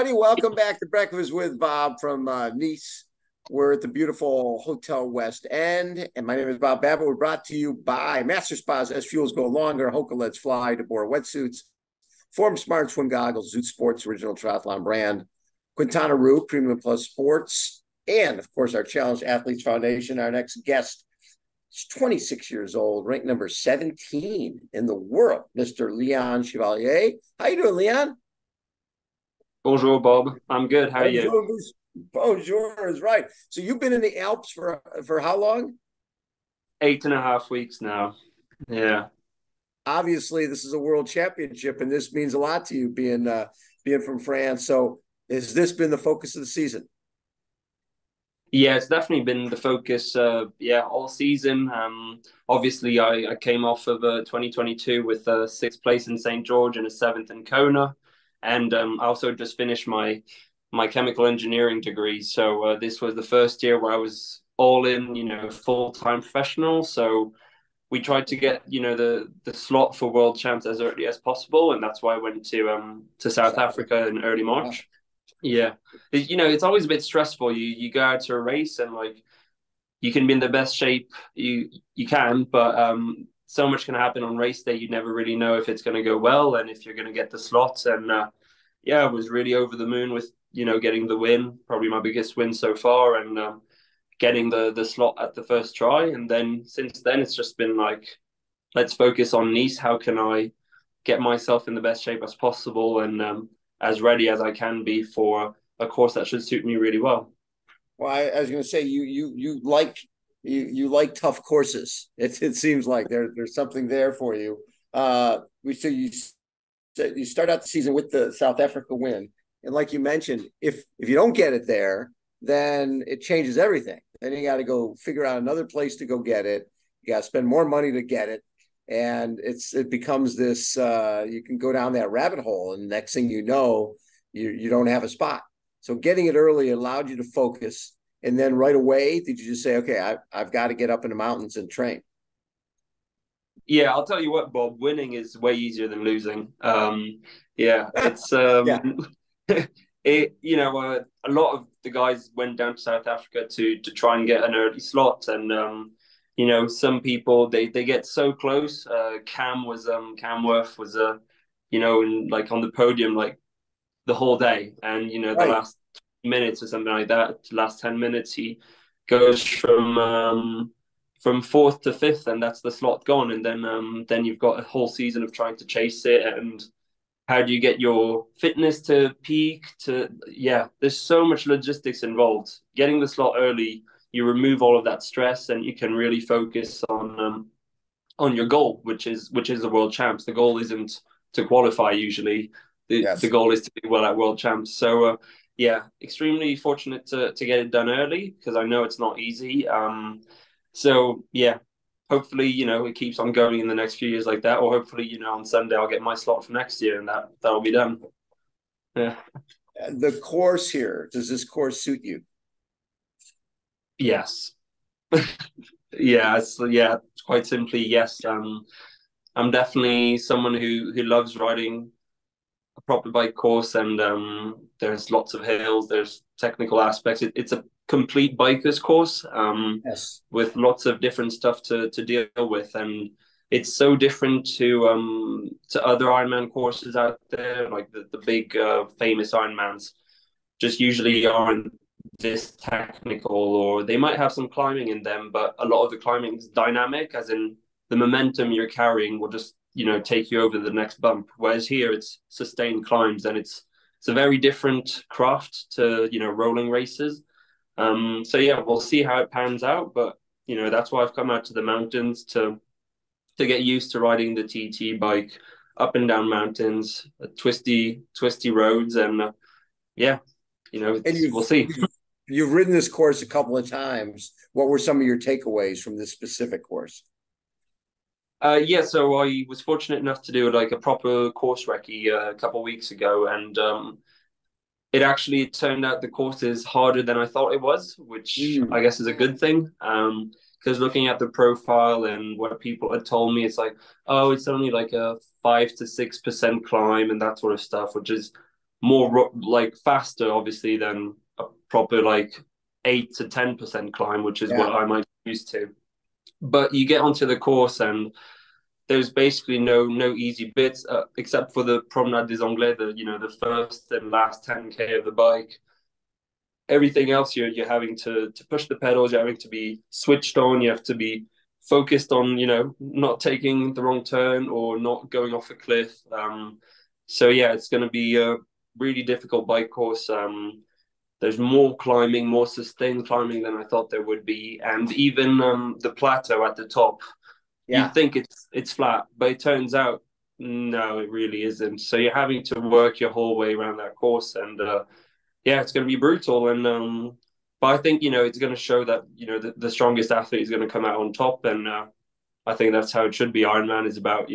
everybody. Welcome back to Breakfast with Bob from Nice. We're at the beautiful Hotel West End, and my name is Bob Babbitt. We're brought to you by Master Spas, SFuels Go Longer, HOKA Let's Fly, deboer wetsuits, Form Smart Swim Goggles, Zoot Sports, original triathlon brand, Quintana Premium Plus Sports, and, of course, our Challenge Athletes Foundation. Our next guest is 26 years old, ranked number 17 in the world, Mr. Leon Chevalier. How you doing, Leon? Bonjour, Bob. I'm good. How are you? Bonjour, bonjour is right. So you've been in the Alps for how long? 8.5 weeks now. Yeah. Obviously, this is a world championship, and this means a lot to you being from France. So has this been the focus of the season? Yeah, it's definitely been the focus, all season. Obviously, I came off of 2022 with a sixth place in St. George and a seventh in Kona. And I also just finished my chemical engineering degree. So this was the first year where I was all in, full-time professional. So we tried to get, the slot for world champs as early as possible. And that's why I went to South Africa in early March. Yeah. It's always a bit stressful. You go out to a race and you can be in the best shape you can, but so much can happen on race day. You never really know if it's going to go well and if you're going to get the slots. And I was really over the moon with, getting the win, probably my biggest win so far, and getting the slot at the first try. And then since then, it's just been let's focus on Nice. How can I get myself in the best shape as possible and as ready as I can be for a course that should suit me really well. Well, I was going to say you like tough courses. It seems like there's something there for you. You start out the season with the South Africa win, and like you mentioned, if you don't get it there, then it changes everything. Then you got to go figure out another place to go get it. You got to spend more money to get it, and it becomes this. You can go down that rabbit hole, and next thing you know, you don't have a spot. So getting it early allowed you to focus. And then right away, did you just say, okay, I've got to get up in the mountains and train? Yeah, I'll tell you what, Bob, winning is way easier than losing. It's Yeah. a lot of the guys went down to South Africa to try and get an early slot. And some people they get so close. Cam Worth was on the podium the whole day. And the Right. last minutes or something like that, last 10 minutes, he goes from fourth to fifth, and that's the slot gone. And then you've got a whole season of trying to chase it. And how do you get your fitness to peak? There's so much logistics involved. Getting the slot early, you remove all of that stress, and you can really focus on your goal, which is the world champs. The goal isn't to qualify usually. The goal is to do well at world champs. So extremely fortunate to get it done early, because I know it's not easy. Hopefully, it keeps on going in the next few years like that, or hopefully, on Sunday I'll get my slot for next year, and that'll be done. Yeah. The course here, does this course suit you? Yes. Quite simply, yes. I'm definitely someone who loves riding a proper bike course, and there's lots of hills, there's technical aspects. It's a complete biker's course, Yes. with lots of different stuff to deal with, and it's so different to other Ironman courses out there, like the big famous Ironmans just usually aren't this technical, or they might have some climbing in them, but a lot of the climbing is dynamic, as in the momentum you're carrying will just take you over the next bump. Whereas here it's sustained climbs, and it's a very different craft to rolling races. We'll see how it pans out, but that's why I've come out to the mountains to get used to riding the TT bike up and down mountains, twisty roads, and we'll see. You've ridden this course a couple of times. What were some of your takeaways from this specific course? So I was fortunate enough to do a proper course recce a couple of weeks ago, and it actually turned out the course is harder than I thought it was, which I guess is a good thing. Because looking at the profile and what people had told me, it's it's only a 5 to 6% climb and that sort of stuff, which is more like faster, obviously, than a proper like 8 to 10% climb, which is Yeah. what I might be used to. But you get onto the course and there's basically no easy bits except for the Promenade des Anglais, the first and last 10K of the bike. Everything else you're having to push the pedals, you're having to be switched on, you have to be focused on, not taking the wrong turn or not going off a cliff. So yeah, it's going to be a really difficult bike course. There's more climbing, more sustained climbing than I thought there would be, and even the plateau at the top. Yeah. You'd think it's flat, but it turns out no, it really isn't. So you're having to work your whole way around that course, and yeah, it's going to be brutal. And but I think it's going to show that the strongest athlete is going to come out on top, and I think that's how it should be. Ironman is about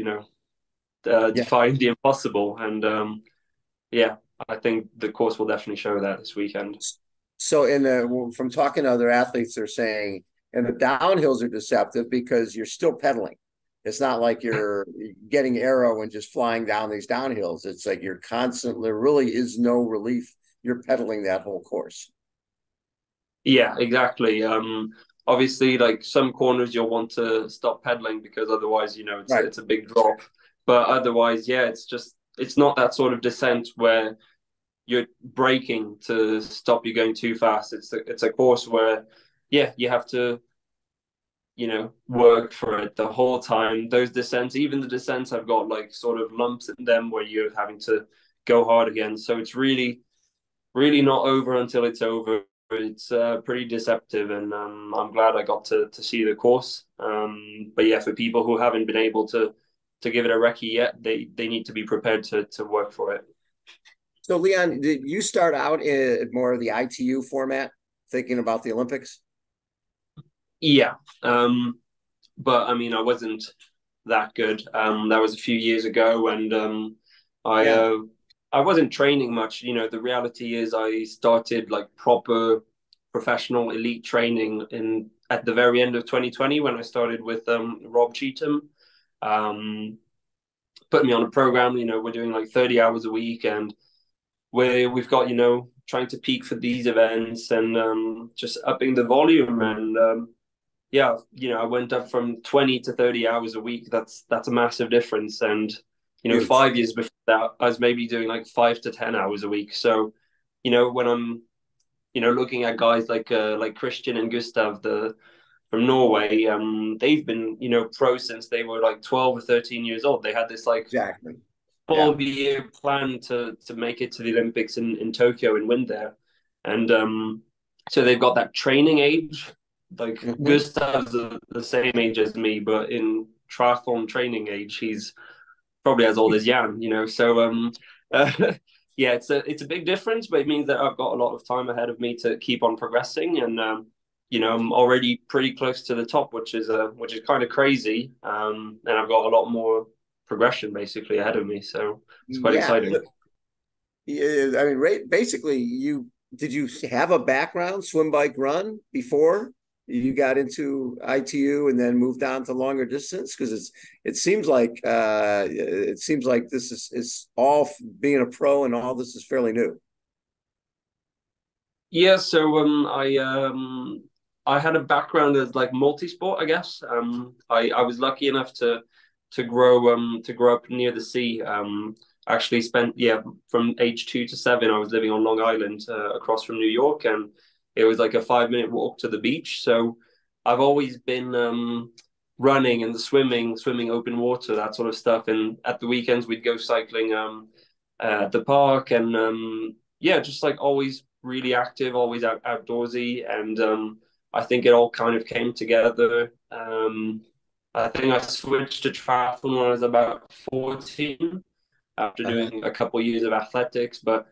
defying the impossible, and yeah, I think the course will definitely show that this weekend. So from talking to other athletes, they're saying, and the downhills are deceptive because you're still pedaling. It's not like you're getting aero and just flying down these downhills. It's like you're constantly, there really is no relief. You're pedaling that whole course. Yeah, exactly. Obviously, like some corners you'll want to stop pedaling because otherwise, Right. it's a big drop. But otherwise, yeah, it's not that sort of descent where you're braking to stop you going too fast. It's a course where, yeah, you have to, work for it the whole time. Those descents, even the descents, have got like sort of lumps in them where you're having to go hard again. So it's really, really not over until it's over. It's pretty deceptive, and I'm glad I got to see the course. But yeah, for people who haven't been able to give it a recce yet, they need to be prepared to work for it. So, Leon, did you start out in more of the ITU format, thinking about the Olympics? Yeah, but I mean, I wasn't that good. That was a few years ago, and I Yeah. I wasn't training much. The reality is I started like proper professional elite training at the very end of 2020 when I started with Rob Cheetham. Um, Put me on a program. We're doing like 30 hours a week, and we've got trying to peak for these events and just upping the volume and yeah, I went up from 20 to 30 hours a week. That's a massive difference. And, Huge. 5 years before that, I was maybe doing like 5 to 10 hours a week. So, when I'm, looking at guys like Christian and Gustav, from Norway, they've been, pro since they were like 12 or 13 years old. They had this like Exactly. Yeah. 4 year plan to make it to the Olympics in Tokyo and win there. And so they've got that training age. Like Mm-hmm. Gustav's the same age as me, but in triathlon training age, he's probably as old as Jan. So uh, yeah, it's a big difference, but it means that I've got a lot of time ahead of me to keep on progressing, and I'm already pretty close to the top, which is kind of crazy. And I've got a lot more progression basically ahead of me, so it's quite Yeah. exciting. I mean, basically, did you have a background swim, bike, run before you got into ITU and then moved on to longer distance? Because it seems like this is all being a pro and all this is fairly new. Yeah, so I had a background as like multi-sport, I guess. I was lucky enough to grow up near the sea. Actually spent from age 2 to 7 I was living on Long Island across from New York, and it was like a 5 minute walk to the beach. So I've always been running and the swimming open water, that sort of stuff. And at the weekends we'd go cycling at the park, and yeah, just like always really active, always outdoorsy, and I think it all kind of came together. I think I switched to triathlon when I was about 14 after Uh-huh. doing a couple of years of athletics. But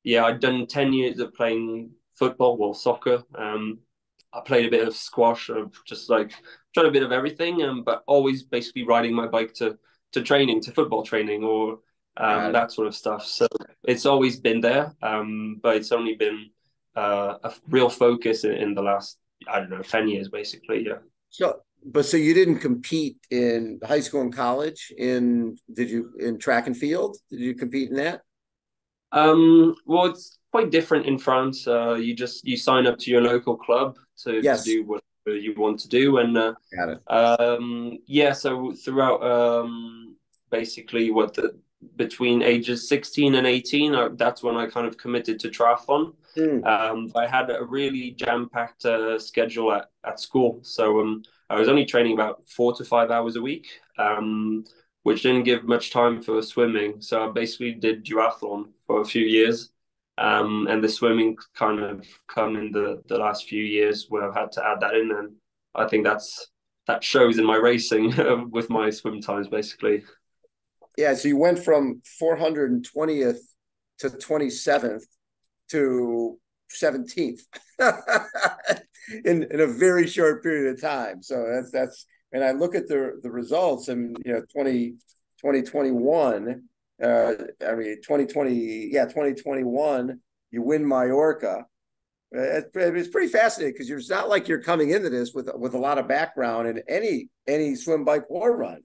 yeah, I'd done 10 years of playing football, well, soccer. I played a bit of squash, just like tried a bit of everything, but always basically riding my bike to training, to football training, or Got it. that sort of stuff. So it's always been there, but it's only been a real focus in the last, I don't know, 10 years, basically. Yeah. So you didn't compete in high school and college did you in track and field? Did you compete in that? Well, it's quite different in France. You sign up to your local club to Yes, do what you want to do, and got it. yeah. So throughout basically what the between ages 16 and 18, that's when I kind of committed to triathlon. Mm. I had a really jam-packed schedule at school, so I was only training about 4 to 5 hours a week. Which didn't give much time for swimming. So I basically did duathlon for a few years. And the swimming kind of come in the last few years where I've had to add that in. And I think that shows in my racing with my swim times, basically. Yeah, so you went from 420th to 27th to 17th in a very short period of time. So that's and I look at the results, and 2021, I mean 2020, yeah, 2021, you win Mallorca. It's pretty fascinating because it's not like you're coming into this with a lot of background in any swim, bike, or run,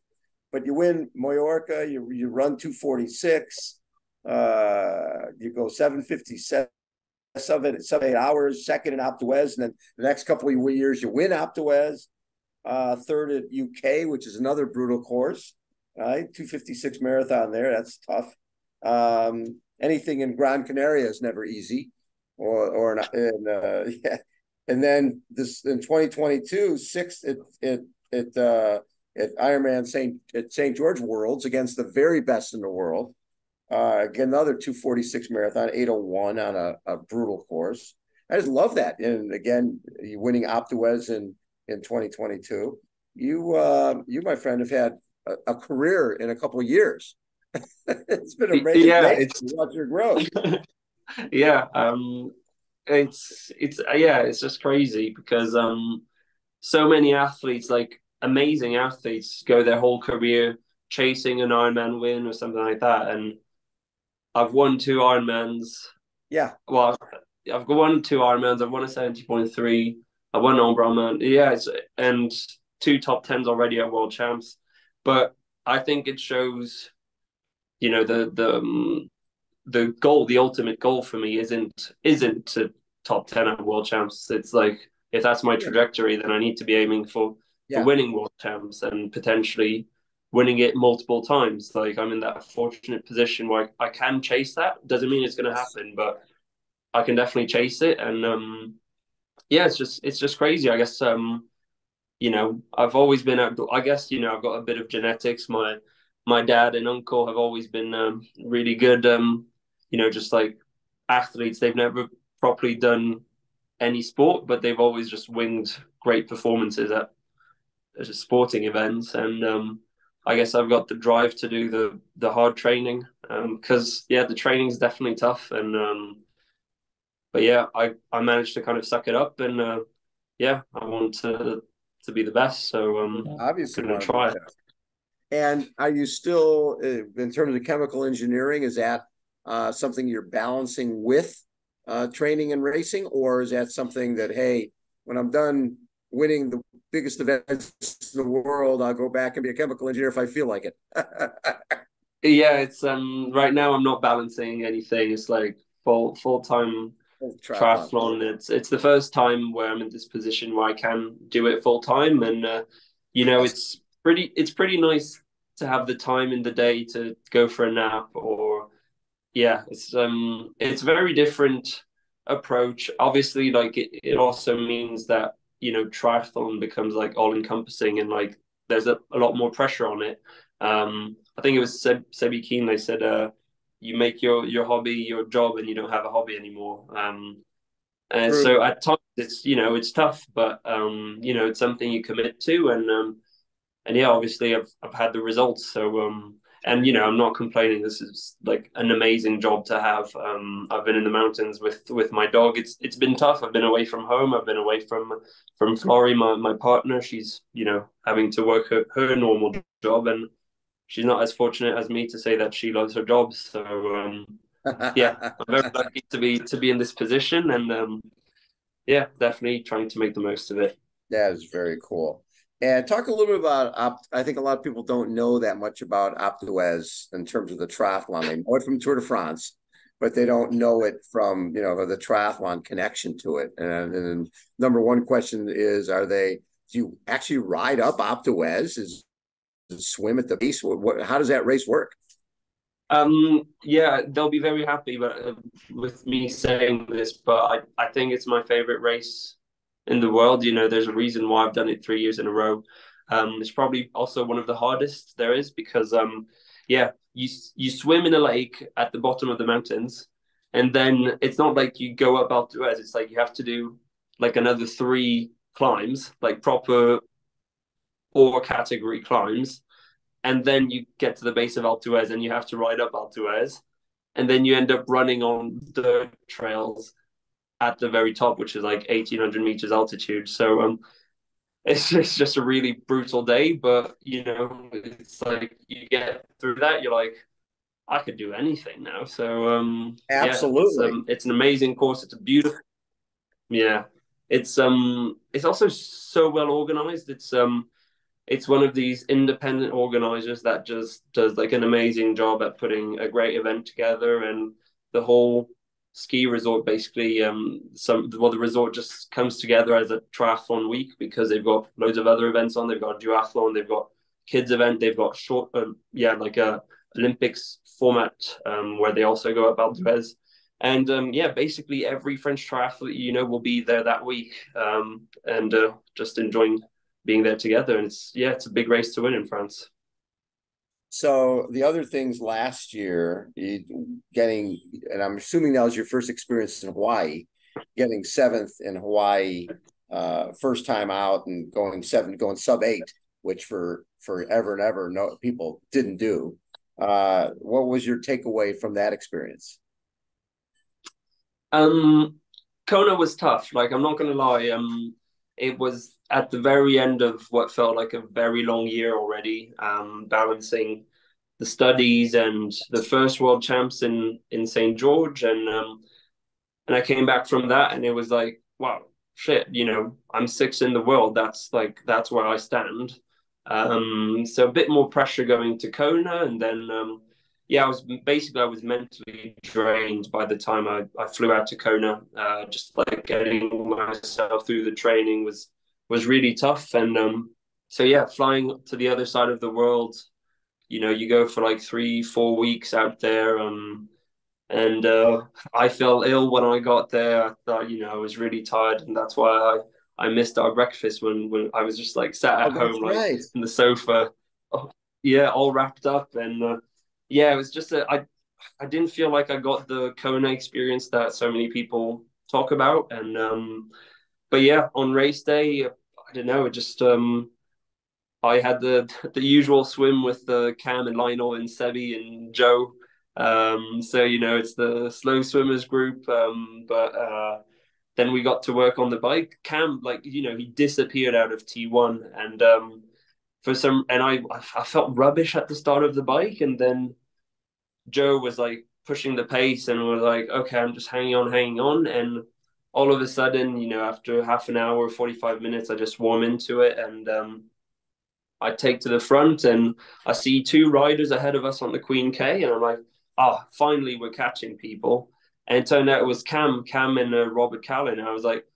but you win Mallorca, you run 246, you go 757, 7 8 hours, second in Alpe d'Huez, and then the next couple of years you win Alpe d'Huez, third at UK, which is another brutal course, right? 256 marathon there, that's tough. Anything in Gran Canaria is never easy, or yeah. And then this in 2022, sixth at Ironman St. George Worlds against the very best in the world. Again, another 246 marathon, 801 on a brutal course. I just love that. And again, you winning Alpe d'Huez in 2022. You, my friend, have had a career in a couple of years. It's been amazing Yeah, to watch your growth. yeah. It's yeah, it's just crazy because so many athletes, like amazing athletes, go their whole career chasing an Ironman win or something like that. And I've won two Ironmans. Yeah. Well, I've won two Ironmans. I've won a 70.3. I won Ironman. Yeah, and two top tens already at World Champs. But I think it shows, the goal, the ultimate goal for me isn't to top 10 at World Champs. It's like if that's my trajectory, then I need to be aiming for Yeah. winning World Champs and potentially winning it multiple times. Like I'm in that fortunate position where I can chase that. Doesn't mean it's going to happen, but I can definitely chase it. And yeah, it's just crazy. I guess I've always been I guess I've got a bit of genetics. My dad and uncle have always been really good. Just like athletes, they've never properly done any sport, but they've always just winged great performances at just sporting events. And I guess I've got the drive to do the hard training because yeah, the training is definitely tough. And but yeah, I managed to kind of suck it up, and yeah, I want to be the best. So Obviously gonna want to be try. the best. And are you still, in terms of chemical engineering, is that something you're balancing with training and racing, or is that something that, hey, when I'm done winning the biggest events in the world, I'll go back and be a chemical engineer if I feel like it? Yeah, it's right now I'm not balancing anything. It's like full time Triathlon. triathlon. It's the first time where I'm in this position where I can do it full time, and Yes. it's pretty nice to have the time in the day to go for a nap. Or yeah, it's very different approach. Obviously, like it also means that triathlon becomes like all encompassing, and like there's a lot more pressure on it. I think it was Sebi Keen. They said, you make your hobby your job, and you don't have a hobby anymore. And True. so at times it's tough, but it's something you commit to, and yeah, obviously I've had the results. So and I'm not complaining. This is like an amazing job to have. I've been in the mountains with my dog. It's been tough. I've been away from home. I've been away from Flori, my partner. She's having to work her normal job, and she's not as fortunate as me to say that she loves her job. So yeah, I'm very lucky to be in this position, and yeah, definitely trying to make the most of it. That is very cool. And talk a little bit about I think a lot of people don't know that much about Alpe d'Huez in terms of the triathlon. They know it from Tour de France, but they don't know it from, the triathlon connection to it. And number one question is, do you actually ride up Alpe d'Huez? Is swim at the base? How does that race work? Yeah, they'll be very happy with me saying this, but I think it's my favorite race in the world. There's a reason why I've done it 3 years in a row. It's probably also one of the hardest there is because, yeah, you swim in a lake at the bottom of the mountains, and then it's not like you go up Alpe d'Huez. It's like you have to do like another 3 climbs, like proper 4 category climbs, and then you get to the base of Alpe d'Huez and you have to ride up Alpe d'Huez, and then you end up running on dirt trails at the very top, which is like 1,800 meters altitude. So it's just a really brutal day, but it's like you get through that, you're like, I could do anything now. So Absolutely. yeah, it's an amazing course. It's a beautiful, yeah. It's also so well organized. It's one of these independent organizers that just does like an amazing job at putting a great event together, and the whole ski resort basically the resort just comes together as a triathlon week because they've got loads of other events on. They've got a duathlon, they've got kids event, they've got short like a Olympics format where they also go up Alpe d'Huez. And yeah, basically every French triathlete will be there that week, and just enjoying being there together. And it's a big race to win in France. So the other things last year, and I'm assuming that was your first experience in Hawaii, getting 7th in Hawaii, first time out, and going sub 8, which for ever and ever no people didn't do. What was your takeaway from that experience? Kona was tough. Like, I'm not gonna lie. It was at the very end of what felt like a very long year already, balancing the studies and the first world champs in St. George, and I came back from that, and it was like, wow, shit, I'm 6th in the world. That's where I stand. So a bit more pressure going to Kona, and then yeah, I was mentally drained by the time I flew out to Kona. Just like getting myself through the training was really tough, and so yeah, flying to the other side of the world, you go for like 3-4 weeks out there, and I felt ill when I got there. I thought, I was really tired, and that's why I missed our breakfast when I was just like sat at home, like right. in the sofa, yeah, all wrapped up, and yeah, it was just I didn't feel like I got the Kona experience that so many people talk about, and but yeah, on race day, I don't know, it just I had the usual swim with Cam and Lionel and Sebi and Joe. So it's the slow swimmers group, but then we got to work on the bike. Cam, like he disappeared out of T1, and I felt rubbish at the start of the bike, and then Joe was like pushing the pace, and was like, okay, I'm just hanging on, and all of a sudden, after half an hour, 45 minutes, I just warm into it, and I take to the front, and I see 2 riders ahead of us on the Queen K, and I'm like, finally we're catching people. And it turned out it was Cam and Robert Callan. And I was like,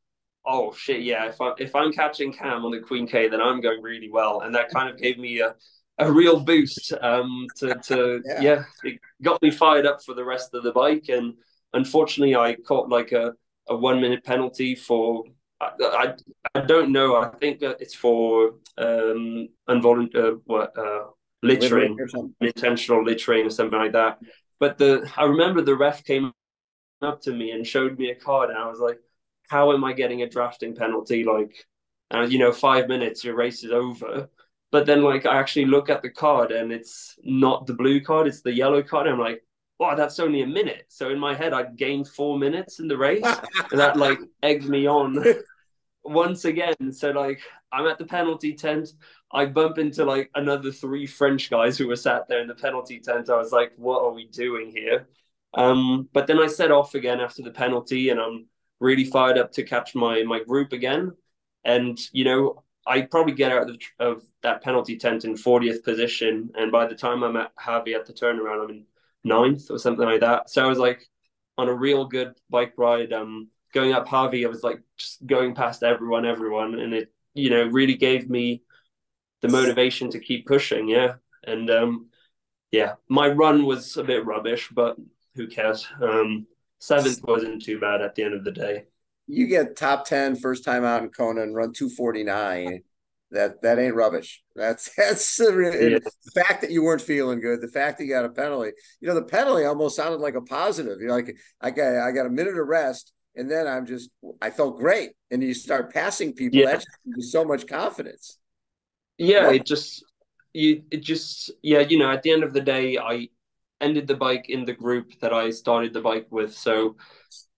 oh shit, yeah, if I'm catching Cam on the Queen K, then I'm going really well. And that kind of gave me a real boost to yeah, it got me fired up for the rest of the bike. And unfortunately, I caught like a 1-minute penalty for I don't know. I think it's for involuntary littering, unintentional littering or something like that. But I remember the ref came up to me and showed me a card, and I was like, "How am I getting a drafting penalty? Like, 5 minutes, your race is over." But then, like, I actually look at the card, and it's not the blue card; it's the yellow card. And I'm like, "Wow, that's only a minute." So in my head, I'd gained 4 minutes in the race, and that like egged me on once again. So like, I'm at the penalty tent. I bump into like another 3 French guys who were sat there in the penalty tent. I was like, what are we doing here? But then I set off again after the penalty, and I'm really fired up to catch my group again. And I probably get out of that penalty tent in 40th position, and by the time I'm at Javi at the turnaround, I'm in 9th or something like that. So I was like, on a real good bike ride. Going up Harvey, I was like just going past everyone, and it, you know, really gave me the motivation to keep pushing. Yeah. And yeah, my run was a bit rubbish, but who cares? Seventh wasn't too bad at the end of the day. You get top 10 first time out in Kona and run 2:49. That ain't rubbish. That's Yeah. the fact that you weren't feeling good, the fact that you got a penalty. You know, the penalty almost sounded like a positive. You're like, I got a minute of rest, and then I felt great. And you start passing people. Yeah. That just gives you so much confidence. Yeah, What? yeah, you know, at the end of the day, I ended the bike in the group that I started the bike with. So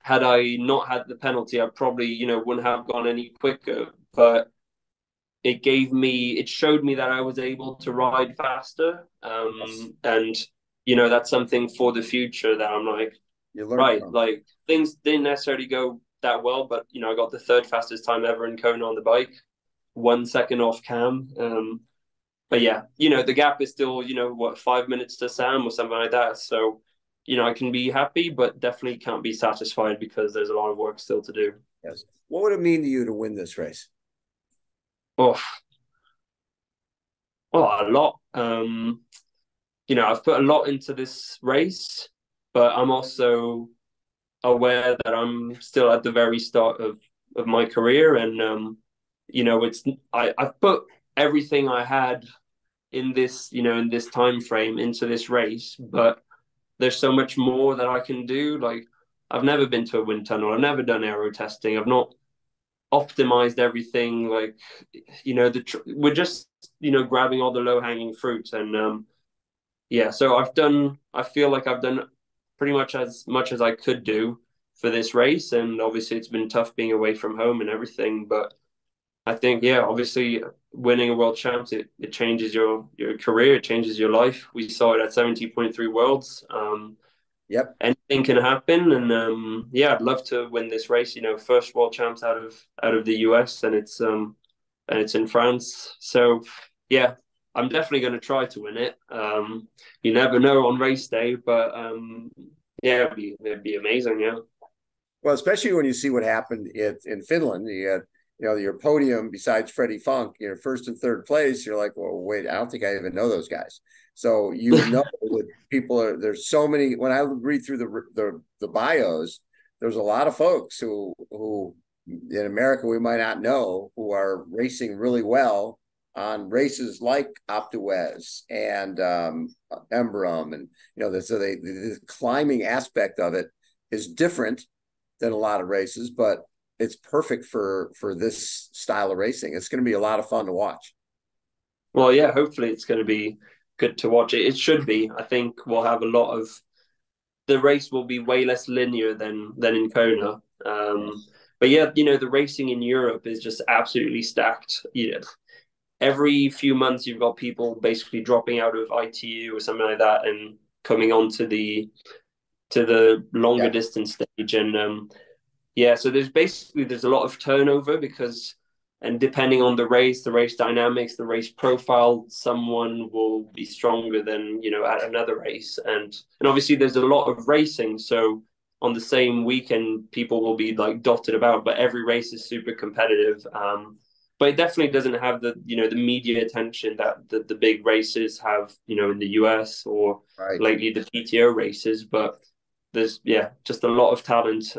had I not had the penalty, I probably, you know, wouldn't have gone any quicker. But it showed me that I was able to ride faster. Yes. And, you know, that's something for the future that I'm like, You learn right, from. like things didn't necessarily go that well, but, you know, I got the third fastest time ever in Kona on the bike, 1 second off Cam. But yeah, you know, the gap is still, you know, what, 5 minutes to Sam or something like that. So, you know, I can be happy, but definitely can't be satisfied because there's a lot of work still to do. Yes. What would it mean to you to win this race? Oh, a lot. You know, I've put a lot into this race, but I'm also aware that I'm still at the very start of my career. And, you know, I've put everything I had in this, you know, in this time frame into this race, but there's so much more that I can do. Like, I've never been to a wind tunnel. I've never done aero testing. I've not optimized everything. Like, you know, we're just, you know, grabbing all the low hanging fruit. And yeah, so I feel like I've done pretty much as I could do for this race. And obviously it's been tough being away from home and everything, but I think, yeah, obviously winning a world champs, it changes your career, it changes your life. We saw it at 70.3 worlds. Yep. Anything can happen. And yeah, I'd love to win this race, you know, first world champs out of the US, and it's in France. So yeah, I'm definitely going to try to win it. You never know on race day, but yeah, it'd be amazing. Yeah. Well, especially when you see what happened in Finland. You had, you know, your podium besides Freddie Funk, you know, first and third place. You're like, well, wait, I don't think I even know those guys. So you know that people are, there's so many. When I read through the bios, there's a lot of folks who in America we might not know who are racing really well on races like Optuez and Embrun, and you know, so the climbing aspect of it is different than a lot of races, but it's perfect for this style of racing. It's going to be a lot of fun to watch. Well, yeah, hopefully it's going to be good to watch it. It should be. I think we'll have a lot of the race will be way less linear than in Kona. Yes. But yeah, you know, the racing in Europe is just absolutely stacked. You know, every few months you've got people basically dropping out of ITU or something like that and coming on to the longer Yeah. distance stage. And yeah, so there's a lot of turnover because, and depending on the race dynamics, the race profile, someone will be stronger than, you know, at another race. And obviously there's a lot of racing, so on the same weekend people will be like dotted about, but every race is super competitive. But it definitely doesn't have the, you know, the media attention that the big races have, you know, in the US or Right. lately the PTO races. But there's, yeah, just a lot of talent.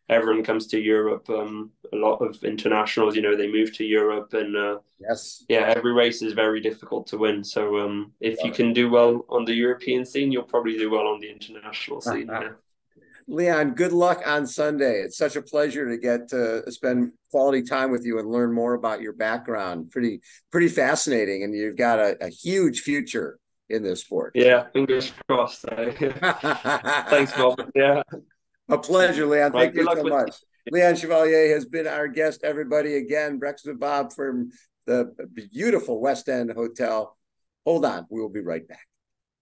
Everyone comes to Europe. A lot of internationals, you know, they move to Europe, and Yes. yeah, every race is very difficult to win. So if you Love can do well on the European scene, you'll probably do well on the international scene. it. Yeah. Leon, good luck on Sunday. It's such a pleasure to get to spend quality time with you and learn more about your background. Pretty fascinating, and you've got a huge future in this sport. Yeah, fingers crossed. Thanks, Bob. Yeah. A pleasure, Leon. Right. Thank Good you luck so with. much. Leon Chevalier has been our guest, everybody. Again, Breakfast with Bob from the beautiful West End Hotel. Hold on. We will be right back.